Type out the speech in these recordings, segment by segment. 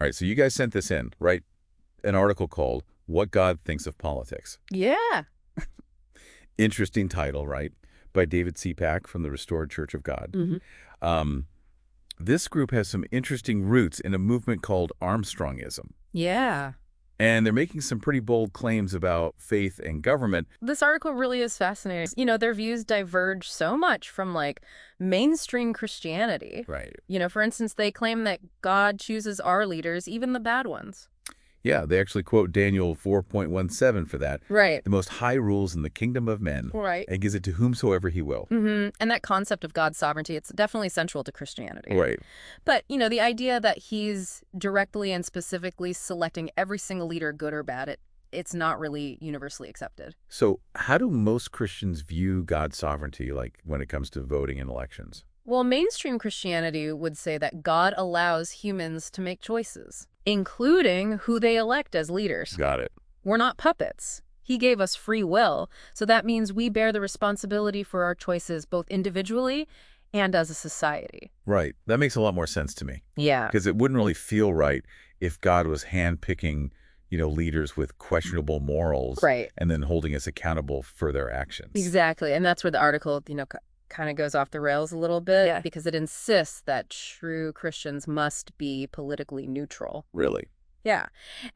All right, so you guys sent this in, right? An article called What God Thinks of Politics. Yeah. Interesting title, right? By David Pack from the Restored Church of God. Hmm. Um, this group has some interesting roots in a movement called Armstrongism. Yeah. And they're making some pretty bold claims about faith and government. This article really is fascinating. Their views diverge so much from, like, mainstream Christianity. Right. For instance, they claim that God chooses our leaders, even the bad ones. Yeah, they actually quote Daniel 4.17 for that. Right. The most high rules in the kingdom of men. Right. And gives it to whomsoever he will. And that concept of God's sovereignty, it's definitely central to Christianity. Right. But, the idea that he's directly and specifically selecting every single leader, good or bad, it's not really universally accepted. So how do most Christians view God's sovereignty, like when it comes to voting in elections? Well, mainstream Christianity would say that God allows humans to make choices, including who they elect as leaders. Got it. We're not puppets. He gave us free will, so that means we bear the responsibility for our choices both individually and as a society. Right. That makes a lot more sense to me. Yeah. Because it wouldn't really feel right if God was handpicking, leaders with questionable morals. Right. And then holding us accountable for their actions. Exactly. And that's where the article, kind of goes off the rails a little bit because it insists that true Christians must be politically neutral. Really? Yeah.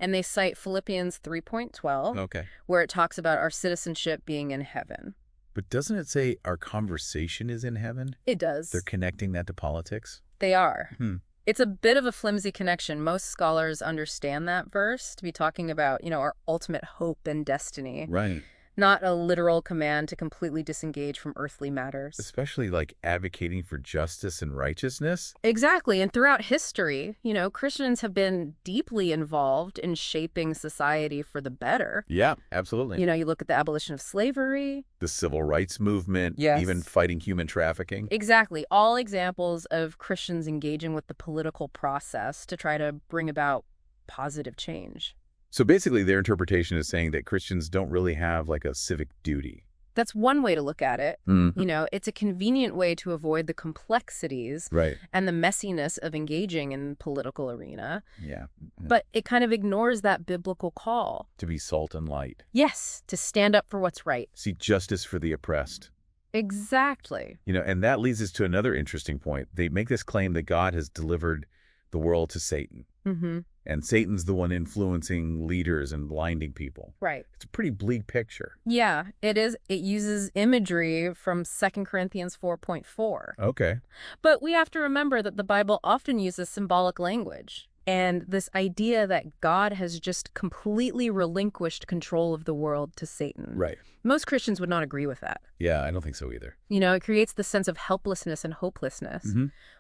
And they cite Philippians 3.12, Okay. where it talks about our citizenship being in heaven. But doesn't it say our conversation is in heaven? It does. They're connecting that to politics? They are. Hmm. It's a bit of a flimsy connection. Most scholars understand that verse to be talking about, our ultimate hope and destiny. Right. Not a literal command to completely disengage from earthly matters. Especially like advocating for justice and righteousness. Exactly. And throughout history, Christians have been deeply involved in shaping society for the better. Yeah, absolutely. You look at the abolition of slavery. The civil rights movement, Yes. even fighting human trafficking. Exactly. All examples of Christians engaging with the political process to try to bring about positive change. So basically their interpretation is saying that Christians don't really have like a civic duty. That's one way to look at it. Mm. It's a convenient way to avoid the complexities Right. and the messiness of engaging in the political arena. Yeah. But it kind of ignores that biblical call. To be salt and light. Yes, to stand up for what's right. See justice for the oppressed. Exactly. And that leads us to another interesting point. They make this claim that God has delivered the world to Satan. Mm-hmm. And Satan's the one influencing leaders and blinding people. Right. It's a pretty bleak picture. Yeah, it is. It uses imagery from 2 Corinthians 4.4. Okay. But we have to remember that the Bible often uses symbolic language. And this idea that God has just completely relinquished control of the world to Satan. Right. Most Christians would not agree with that. Yeah, I don't think so either. It creates the sense of helplessness and hopelessness,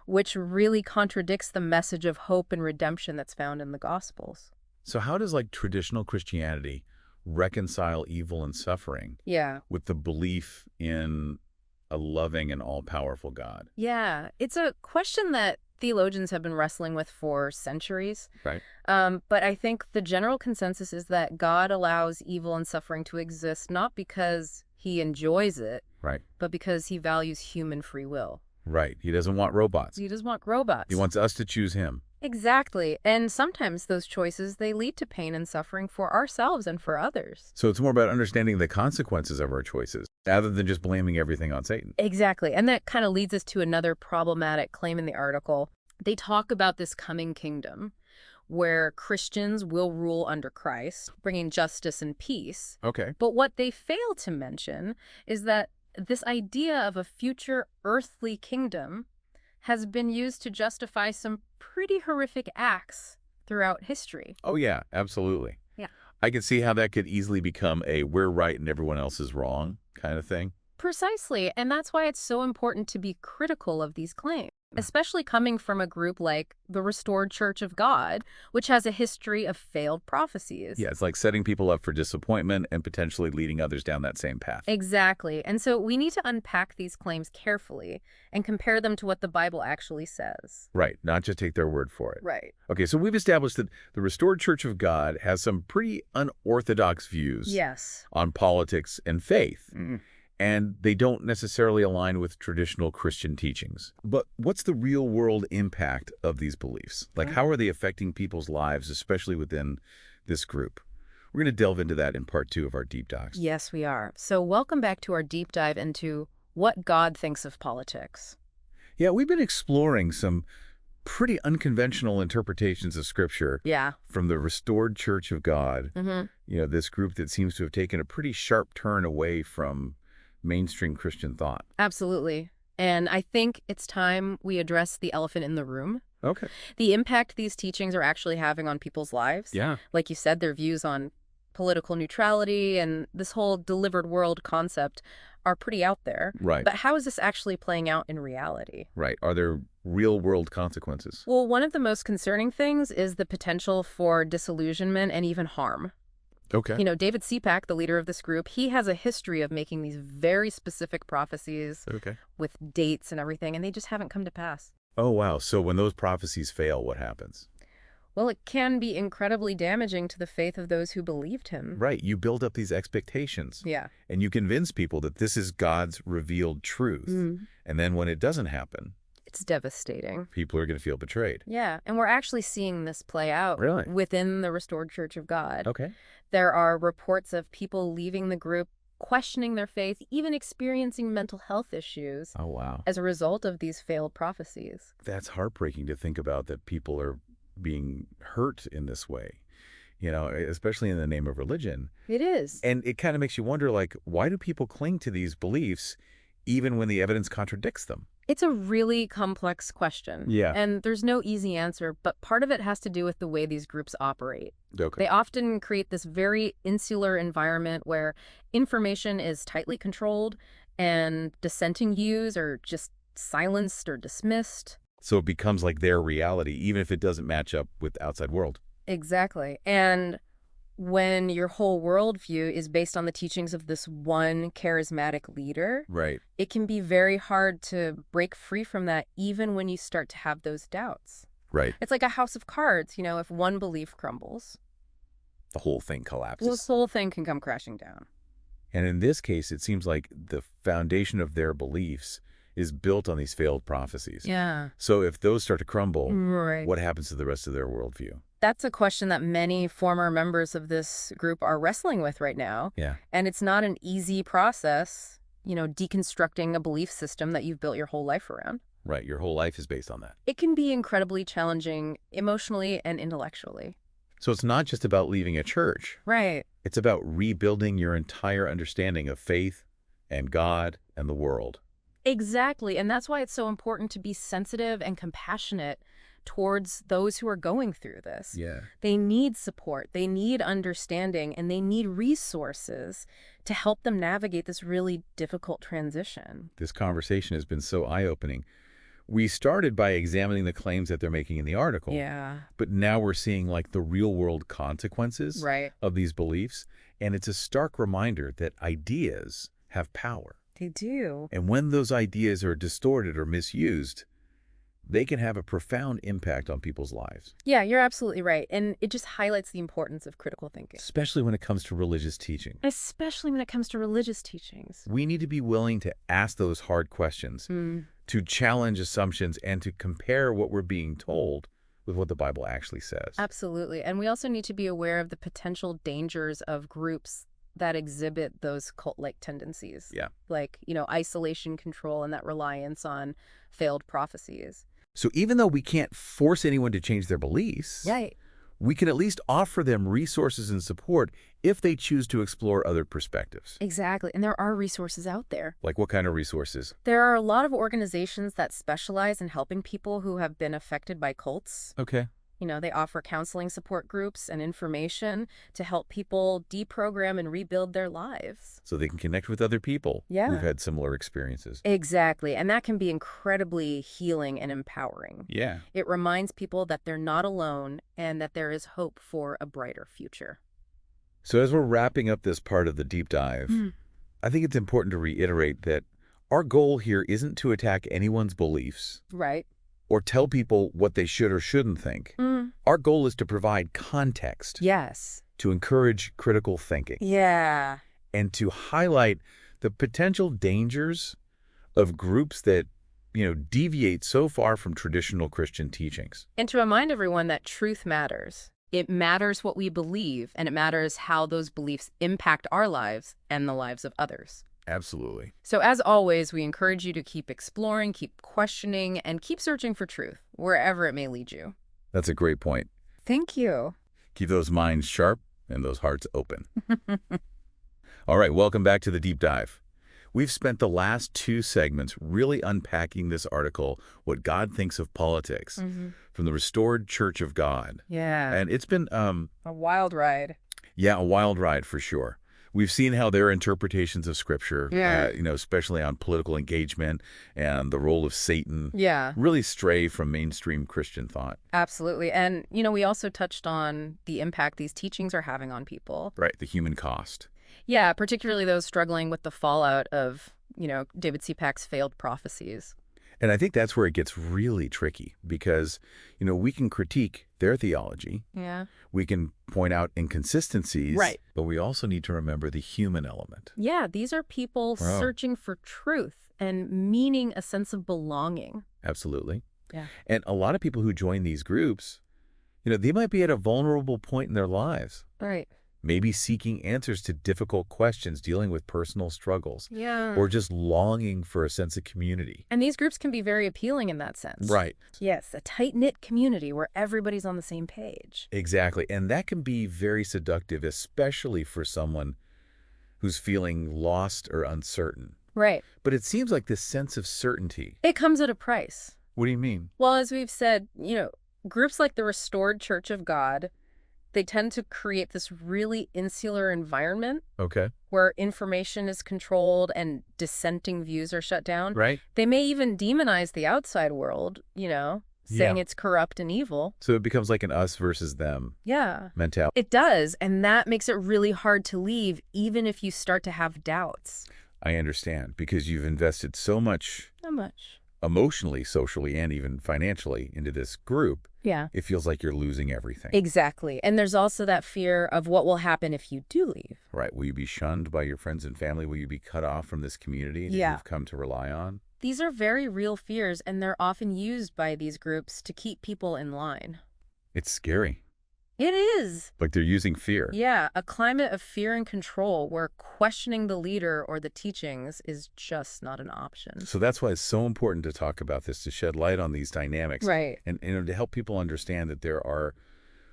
which really contradicts the message of hope and redemption that's found in the Gospels. So how does traditional Christianity reconcile evil and suffering with the belief in a loving and all-powerful God? Yeah, it's a question that theologians have been wrestling with for centuries. Right. But I think the general consensus is that God allows evil and suffering to exist not because he enjoys it, Right. but because he values human free will. Right. He doesn't want robots. He doesn't want robots. He wants us to choose him. Exactly. And sometimes those choices, they lead to pain and suffering for ourselves and for others. So it's more about understanding the consequences of our choices rather than just blaming everything on Satan. Exactly. And that kind of leads us to another problematic claim in the article. They talk about this coming kingdom where Christians will rule under Christ, bringing justice and peace. Okay. But what they fail to mention is that this idea of a future earthly kingdom has been used to justify some pretty horrific acts throughout history. Oh, yeah, absolutely. Yeah. I can see how that could easily become a we're right and everyone else is wrong kind of thing. Precisely. And that's why it's so important to be critical of these claims, especially coming from a group like the Restored Church of God, which has a history of failed prophecies. Yeah, it's like setting people up for disappointment and potentially leading others down that same path. Exactly. And so we need to unpack these claims carefully and compare them to what the Bible actually says. Right, not just take their word for it. Right. Okay, so we've established that the Restored Church of God has some pretty unorthodox views Yes. on politics and faith. and they don't necessarily align with traditional Christian teachings. But what's the real-world impact of these beliefs? Like, how are they affecting people's lives, especially within this group? We're going to delve into that in part 2 of our deep dives. Yes, we are. So welcome back to our deep dive into what God thinks of politics. Yeah, we've been exploring some pretty unconventional interpretations of Scripture from the restored Church of God, this group that seems to have taken a pretty sharp turn away from mainstream Christian thought. Absolutely. And I think it's time we address the elephant in the room. Okay. The impact these teachings are actually having on people's lives. Yeah. Like you said, their views on political neutrality and this whole delivered world concept are pretty out there. Right. But how is this actually playing out in reality? Right. Are there real-world consequences? Well, one of the most concerning things is the potential for disillusionment and even harm. Okay. David Seapak, the leader of this group, he has a history of making these very specific prophecies with dates and everything, and they just haven't come to pass. Oh, wow. So when those prophecies fail, what happens? Well, it can be incredibly damaging to the faith of those who believed him. Right. You build up these expectations. Yeah. And you convince people that this is God's revealed truth. And then when it doesn't happen, it's devastating. People are going to feel betrayed. Yeah. And we're actually seeing this play out within the Restored Church of God. Okay. There are reports of people leaving the group, questioning their faith, even experiencing mental health issues. Oh, wow. As a result of these failed prophecies. That's heartbreaking to think about, that people are being hurt in this way, especially in the name of religion. It is. And it kind of makes you wonder, like, why do people cling to these beliefs even when the evidence contradicts them? It's a really complex question. Yeah. And there's no easy answer, but part of it has to do with the way these groups operate. Okay. They often create this very insular environment where information is tightly controlled and dissenting views are just silenced or dismissed. So it becomes like their reality, even if it doesn't match up with the outside world. Exactly. And when your whole worldview is based on the teachings of this one charismatic leader, it can be very hard to break free from that, even when you start to have those doubts. Right. It's like a house of cards, if one belief crumbles, the whole thing collapses. Well, this whole thing can come crashing down. And in this case, it seems like the foundation of their beliefs is built on these failed prophecies. Yeah. So if those start to crumble, what happens to the rest of their worldview? That's a question that many former members of this group are wrestling with right now. Yeah. And it's not an easy process, deconstructing a belief system that you've built your whole life around. Right. Your whole life is based on that. It can be incredibly challenging emotionally and intellectually. So it's not just about leaving a church. Right. It's about rebuilding your entire understanding of faith and God and the world. Exactly. And that's why it's so important to be sensitive and compassionate towards those who are going through this. Yeah. They need support, they need understanding, and they need resources to help them navigate this really difficult transition. This conversation has been so eye-opening. We started by examining the claims that they're making in the article. Yeah. But now we're seeing like the real-world consequences of these beliefs. And it's a stark reminder that ideas have power. They do. And when those ideas are distorted or misused, they can have a profound impact on people's lives. Yeah, you're absolutely right. And it just highlights the importance of critical thinking. Especially when it comes to religious teaching. Especially when it comes to religious teachings. We need to be willing to ask those hard questions, to challenge assumptions, and to compare what we're being told with what the Bible actually says. Absolutely. And we also need to be aware of the potential dangers of groups that exhibit those cult-like tendencies. Yeah. Like, isolation control and that reliance on failed prophecies. So even though we can't force anyone to change their beliefs, we can at least offer them resources and support if they choose to explore other perspectives. Exactly. And there are resources out there. Like what kind of resources? There are a lot of organizations that specialize in helping people who have been affected by cults. Okay. They offer counseling support groups and information to help people deprogram and rebuild their lives. So they can connect with other people who've had similar experiences. Exactly. And that can be incredibly healing and empowering. Yeah. It reminds people that they're not alone and that there is hope for a brighter future. So as we're wrapping up this part of the deep dive, I think it's important to reiterate that our goal here isn't to attack anyone's beliefs. Right. Or tell people what they should or shouldn't think. Our goal is to provide context. Yes. To encourage critical thinking. Yeah. And to highlight the potential dangers of groups that, deviate so far from traditional Christian teachings. And to remind everyone that truth matters. It matters what we believe, and it matters how those beliefs impact our lives and the lives of others. Absolutely. So as always, we encourage you to keep exploring, keep questioning, and keep searching for truth, wherever it may lead you. That's a great point. Thank you. Keep those minds sharp and those hearts open. All right, welcome back to the Deep Dive. We've spent the last 2 segments really unpacking this article, What God Thinks of Politics, from the Restored Church of God. Yeah. And it's been a wild ride. Yeah, a wild ride for sure. We've seen how their interpretations of Scripture, especially on political engagement and the role of Satan, really stray from mainstream Christian thought. Absolutely. And, we also touched on the impact these teachings are having on people. Right, the human cost. Yeah, particularly those struggling with the fallout of, David C. Pack's failed prophecies. And I think that's where it gets really tricky because, we can critique their theology. Yeah. We can point out inconsistencies. Right. But we also need to remember the human element. Yeah, these are people searching for truth and meaning, a sense of belonging. Absolutely. Yeah. And a lot of people who join these groups, they might be at a vulnerable point in their lives. Right. Maybe seeking answers to difficult questions, dealing with personal struggles. Yeah. Or just longing for a sense of community. And these groups can be very appealing in that sense. Right. Yes, a tight-knit community where everybody's on the same page. Exactly. And that can be very seductive, especially for someone who's feeling lost or uncertain. Right. But it seems like this sense of certainty. It comes at a price. What do you mean? Well, as we've said, groups like the Restored Church of God, they tend to create this really insular environment. Okay. Where information is controlled and dissenting views are shut down. Right. They may even demonize the outside world, saying it's corrupt and evil. So it becomes like an us versus them mentality. It does, and that makes it really hard to leave, even if you start to have doubts. I understand, because you've invested so much. How much? Emotionally, socially, and even financially into this group. Yeah. It feels like you're losing everything. Exactly. And there's also that fear of what will happen if you do leave. Right. Will you be shunned by your friends and family? Will you be cut off from this community that you've come to rely on? These are very real fears, and they're often used by these groups to keep people in line. It's scary. It is. Like they're using fear. Yeah, a climate of fear and control where questioning the leader or the teachings is just not an option. So that's why it's so important to talk about this, to shed light on these dynamics. Right. And to help people understand that there are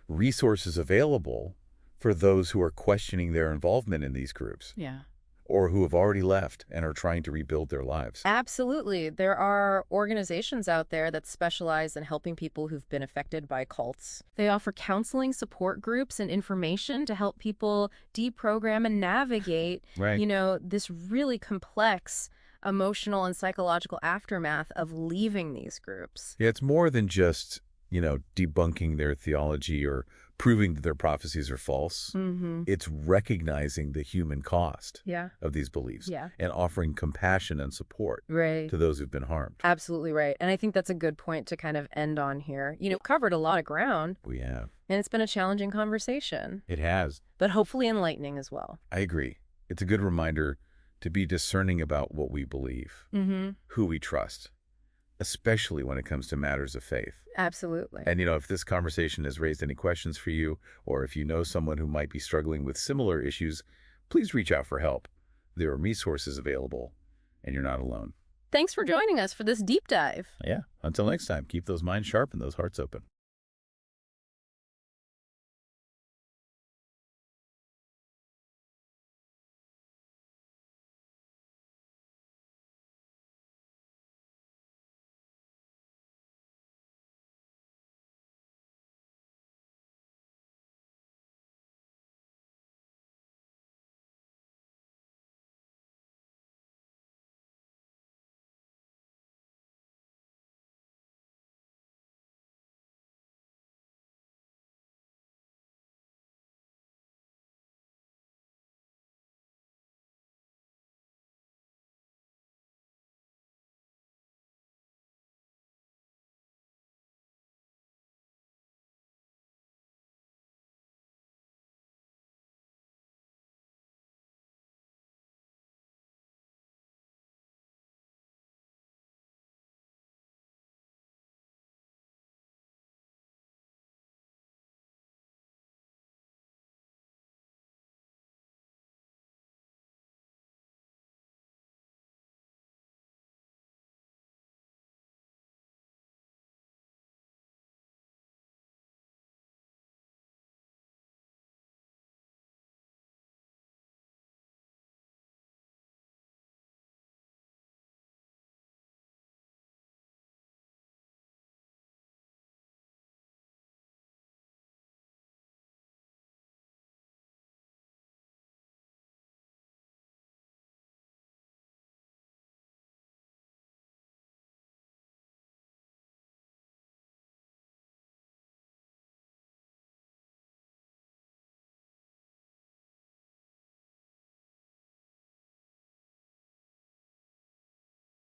resources available for those who are questioning their involvement in these groups. Yeah. Or who have already left and are trying to rebuild their lives. Absolutely. There are organizations out there that specialize in helping people who've been affected by cults. They offer counseling, support groups, and information to help people deprogram and navigate, this really complex emotional and psychological aftermath of leaving these groups. Yeah, it's more than just, debunking their theology or proving that their prophecies are false. Mm-hmm. It's recognizing the human cost of these beliefs and offering compassion and support to those who've been harmed. Absolutely right. And I think that's a good point to kind of end on here. Covered a lot of ground. We have. And it's been a challenging conversation. It has. But hopefully enlightening as well. I agree. It's a good reminder to be discerning about what we believe, who we trust, especially when it comes to matters of faith. Absolutely. And, if this conversation has raised any questions for you, or if you know someone who might be struggling with similar issues, please reach out for help. There are resources available, and you're not alone. Thanks for joining us for this deep dive. Yeah. Until next time, keep those minds sharp and those hearts open.